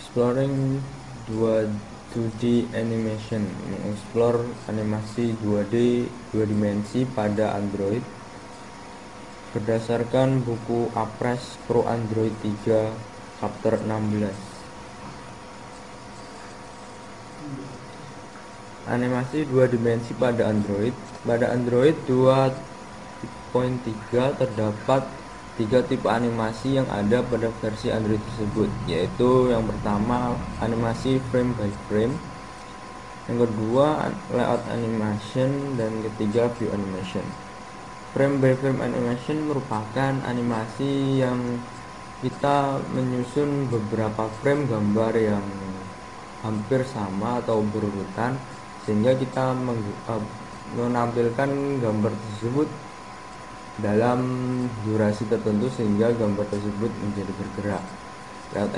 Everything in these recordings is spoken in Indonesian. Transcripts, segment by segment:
Exploring 2D animation, mengeksplor animasi 2D 2 dimensi pada Android berdasarkan buku Apres Pro Android 3 chapter 16. Animasi 2 dimensi pada Android. Pada Android 2.3 terdapat 3 tipe animasi yang ada pada versi Android tersebut, yaitu yang pertama animasi frame by frame, yang kedua layout animation, dan ketiga view animation. Frame by frame animation merupakan animasi yang kita menyusun beberapa frame gambar yang hampir sama atau berurutan sehingga kita menampilkan gambar tersebut dalam durasi tertentu sehingga gambar tersebut menjadi bergerak. Layout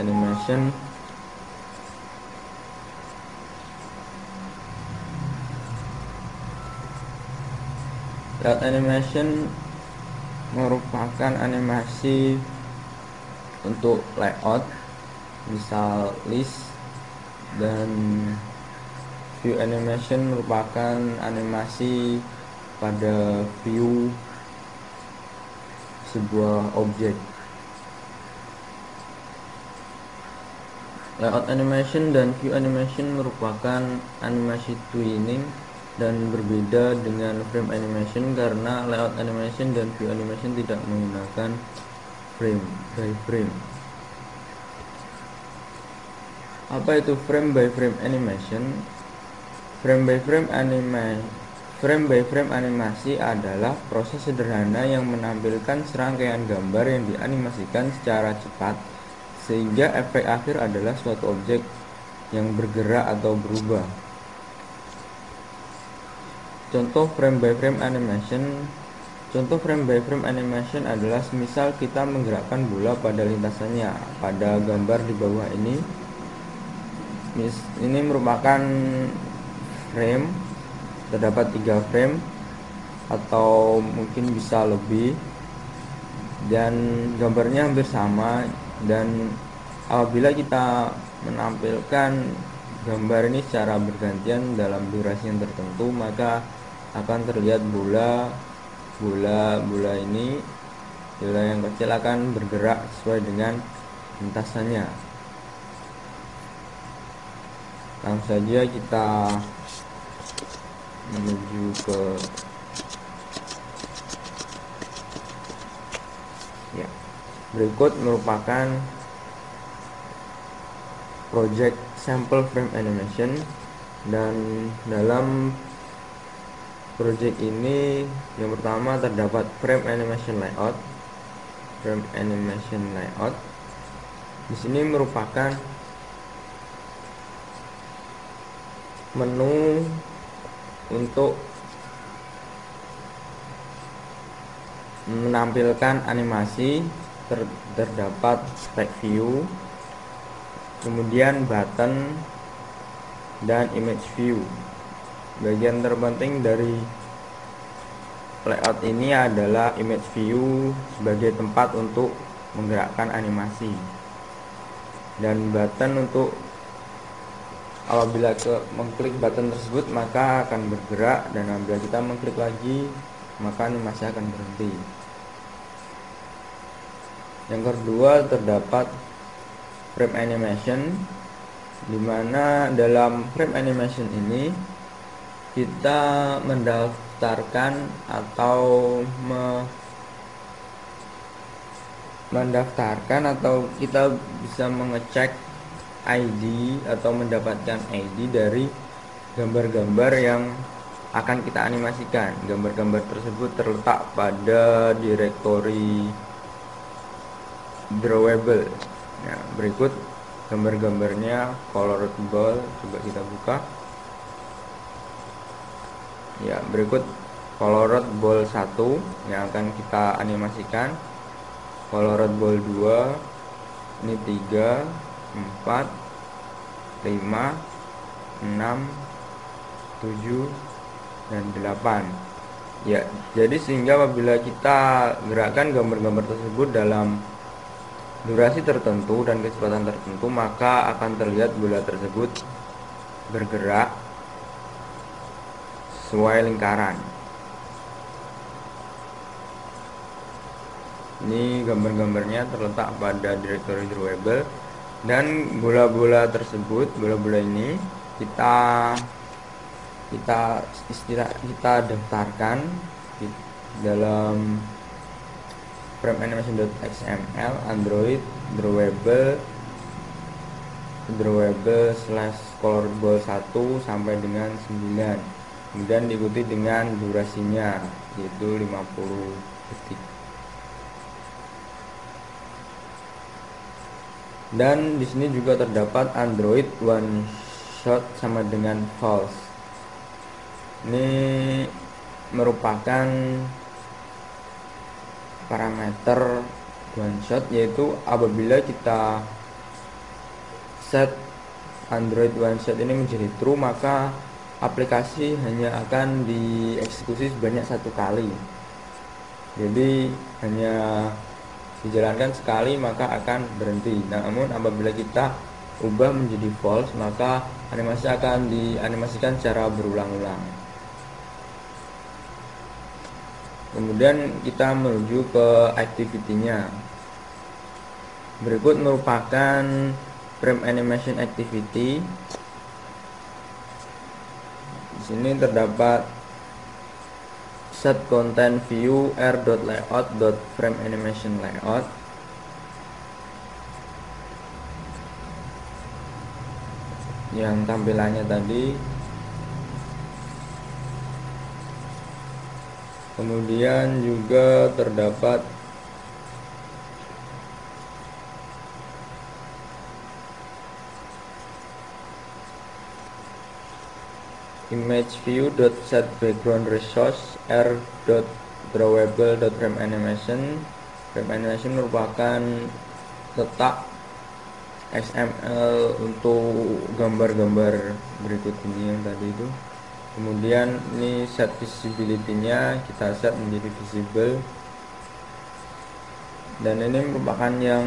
animation merupakan animasi untuk layout, misal list, dan view animation merupakan animasi pada view sebuah objek. Layout animation dan view animation merupakan animasi twinning dan berbeda dengan frame animation karena layout animation dan view animation tidak menggunakan frame by frame. Apa itu frame by frame animation? Frame by frame animasi adalah proses sederhana yang menampilkan serangkaian gambar yang dianimasikan secara cepat sehingga efek akhir adalah suatu objek yang bergerak atau berubah. Contoh frame by frame animation adalah semisal kita menggerakkan bola pada lintasannya. Pada gambar di bawah ini merupakan frame, terdapat 3 frame atau mungkin bisa lebih, dan gambarnya hampir sama, dan apabila kita menampilkan gambar ini secara bergantian dalam durasi yang tertentu, maka akan terlihat bola yang kecil akan bergerak sesuai dengan lintasannya. Langsung saja kita menuju ke berikut merupakan project sample frame animation, dan dalam project ini yang pertama terdapat frame animation layout. Di sini merupakan menu untuk menampilkan animasi. Terdapat stack view, kemudian button, dan image view. Bagian terpenting dari layout ini adalah image view sebagai tempat untuk menggerakkan animasi, dan button untuk apabila mengklik button tersebut maka akan bergerak, dan apabila kita mengklik lagi maka animasi akan berhenti. Yang kedua terdapat frame animation, di mana dalam frame animation ini kita mendaftarkan atau kita bisa mengecek ID atau mendapatkan ID dari gambar-gambar yang akan kita animasikan. Gambar-gambar tersebut terletak pada direktori drawable. Nah, berikut gambar-gambarnya colored ball, coba kita buka. Ya, berikut colored ball 1 yang akan kita animasikan, colored ball 2, ini 3, 4, 5, 6, 7, dan 8. Ya, jadi sehingga apabila kita gerakkan gambar-gambar tersebut dalam durasi tertentu dan kecepatan tertentu, maka akan terlihat bola tersebut bergerak sesuai lingkaran. Ini gambar-gambarnya terletak pada direktori drawable, dan bola-bola tersebut, bola-bola ini kita daftarkan di dalam frame_animation.xml Android drawable/colorball 1 sampai dengan 9, kemudian diikuti dengan durasinya yaitu 50 detik. Dan di sini juga terdapat Android one shot sama dengan false. Ini merupakan parameter one shot, yaitu apabila kita set Android one shot ini menjadi true, maka aplikasi hanya akan dieksekusi sebanyak satu kali. Jadi hanya dijalankan sekali maka akan berhenti. Namun apabila kita ubah menjadi false, maka animasi akan dianimasikan secara berulang-ulang. Kemudian kita menuju ke activity-nya. Berikut merupakan frame animation activity. Di sini terdapat set content view r.layout.frame animation layout. Yang tampilannya tadi. Kemudian juga terdapat image view.set background resource r.drawable.frame animation. Frame animation merupakan letak XML untuk gambar-gambar berikut ini yang tadi itu. Kemudian ini set visibility-nya kita set menjadi visible, dan ini merupakan yang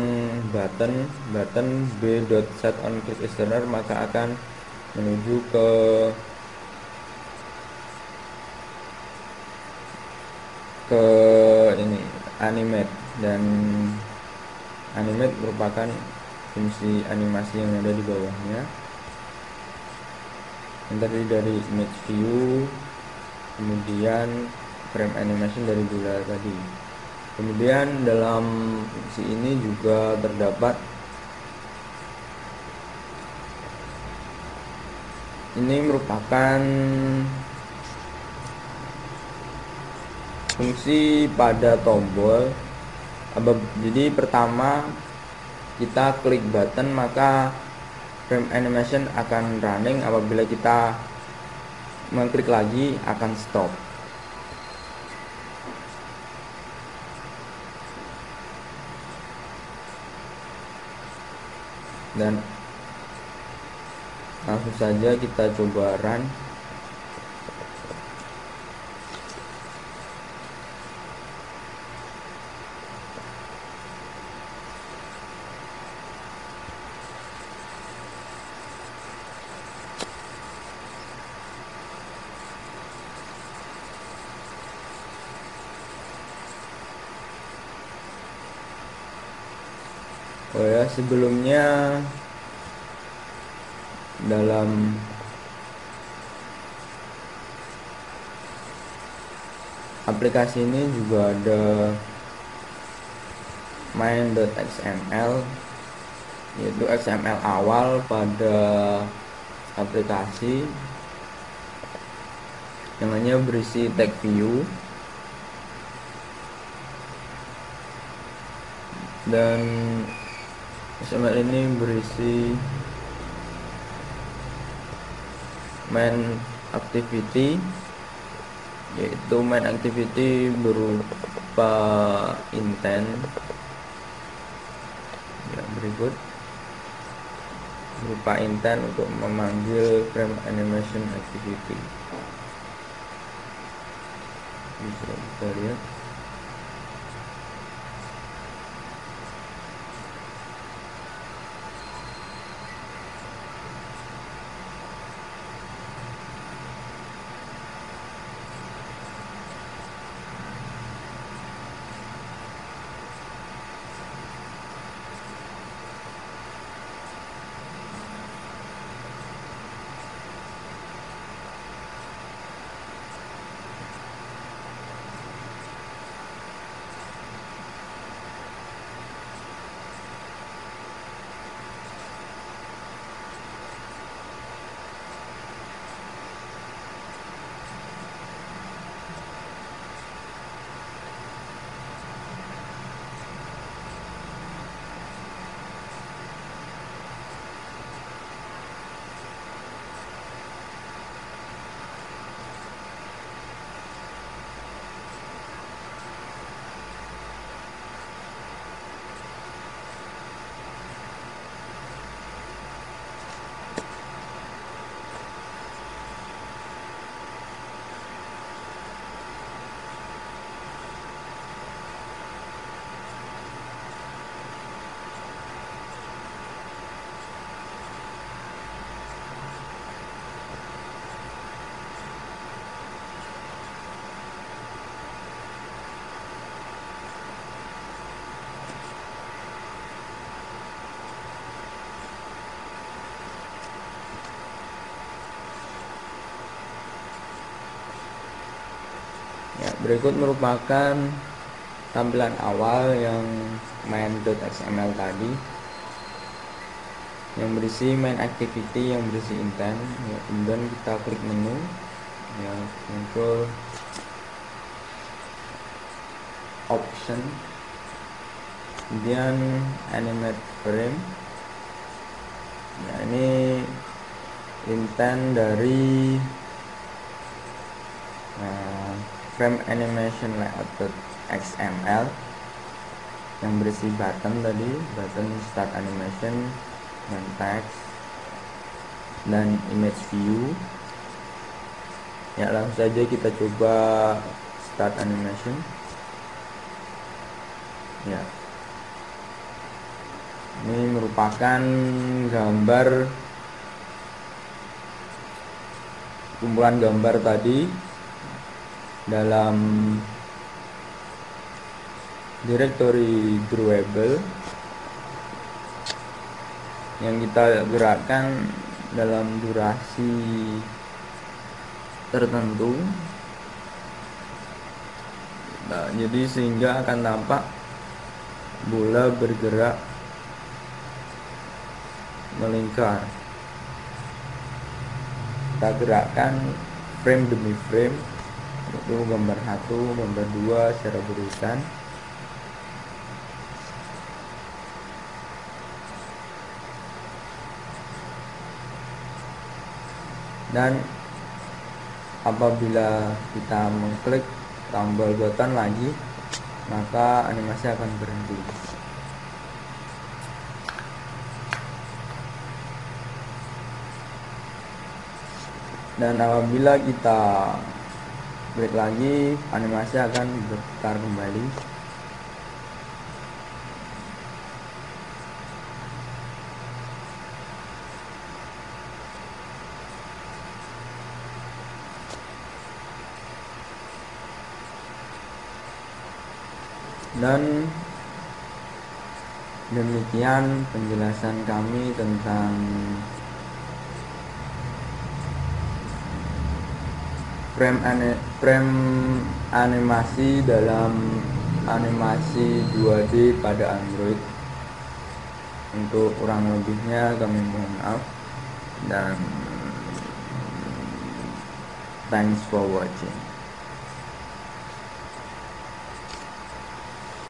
button b.set on click external, maka akan menuju ke ini animate, dan animate merupakan fungsi animasi yang ada di bawahnya yang tadi dari image view, kemudian frame animation dari bola tadi. Kemudian dalam fungsi ini juga terdapat ini merupakan fungsi pada tombol. Jadi pertama kita klik button, maka frame animation akan running. Apabila kita mengklik lagi akan stop. Dan langsung saja kita coba run. Oh ya, sebelumnya dalam aplikasi ini juga ada main.xml, yaitu XML awal pada aplikasi yang hanya berisi tag view, dan XML ini berisi main activity, yaitu main activity berupa intent yang berikut, berupa intent untuk memanggil frame animation activity. Bisa kita lihat. Berikut merupakan tampilan awal yang main.xml tadi, yang berisi main activity, yang berisi intent ya. Kemudian kita klik menu ya, muncul option, kemudian animate frame ya, ini intent dari frame animation layout.xml yang berisi button tadi, button start animation dan text dan image view ya. Langsung saja kita coba start animation ya. Ini merupakan gambar, kumpulan gambar tadi dalam directory drawable yang kita gerakkan dalam durasi tertentu. Nah, jadi sehingga akan tampak bola bergerak melingkar. Kita gerakkan frame demi frame, itu gambar 1, gambar 2 secara berurutan. Dan apabila kita mengklik tombol button lagi, maka animasi akan berhenti. Dan apabila kita klik lagi, animasi akan berputar kembali. Dan demikian penjelasan kami tentang frame animasi dalam animasi 2D pada Android. Untuk kurang lebihnya kami mohon maaf, dan thanks for watching.